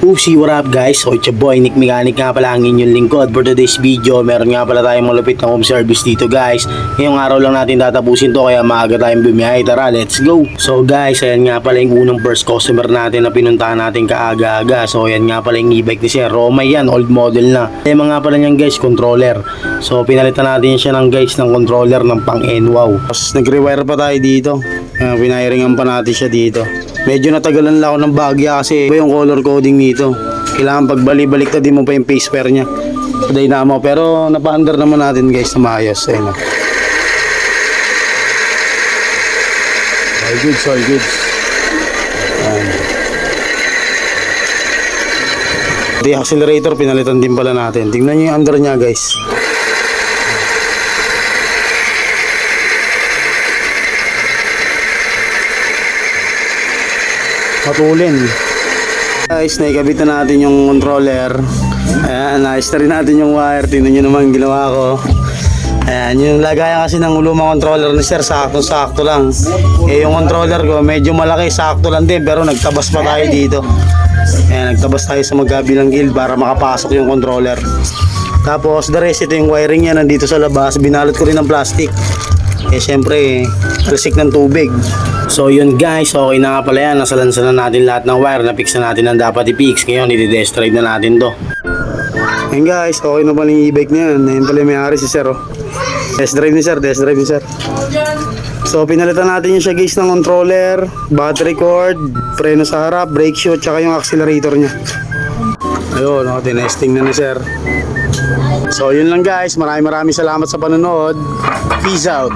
Oopsie, what up guys? So it's your boy Nick Mechanic nga pala ang inyong lingkod. For today's video, meron nga pala tayong malupit na home service dito guys. Ngayong araw lang natin tatapusin to kaya maaga tayong bumiyahe. Tara, let's go! So guys, ayan nga pala yung unang first customer natin na pinuntahan natin kaaga-aga. So ayan nga pala yung e-bike ni Sir Romay yan, old model na. Tema nga pala niyan guys, controller. So pinalitan natin siya ng guys ng controller ng pang NWOW. Tapos nag-rewire pa tayo dito. Pinahiringan pa natin siya dito. Medyo natagalan lang ako ng bagya kasi iba yung color coding nito. Kailangan pagbalik-balik na din mo pa yung face pair nya sa dynamo. Pero napa-under naman natin guys na maayos. Ayun o. All goods, all goods. The accelerator pinalitan din pala natin. Tingnan nyo yung under nya guys. Matulin. Guys, naikabit na natin yung controller. Ayan, naayos na rin natin yung wire. Tingnan nyo naman ginawa ko. Ayan, yung lagayan kasi ng lumang controller ni Sir, sakto-sakto lang. Yung controller ko, medyo malaki, sakto lang din. Pero nagtabas pa tayo dito. Ayan, nagtabas tayo sa magkabilang gilid para makapasok yung controller. Tapos, the rest, ito yung wiring niya nandito sa labas. Binalot ko rin ng plastic. Syempre, resik ng tubig. So yun guys, okay na nga pala yan. Nasalansan na natin lahat ng wire. Na-fix na natin ang dapat i-fix. Ngayon, i-test drive na natin to. Ayun guys, okay na pala yung e-bike na yan. Ayun pala yung may-ari si Sir. Test drive ni Sir, test drive ni Sir. So pinalitan natin yung siya guys ng controller, battery cord, preno sa harap, brake shoe, tsaka yung accelerator nya. Ayun, tinesting na ni Sir. So yun lang guys, maraming salamat sa panonood. Peace out.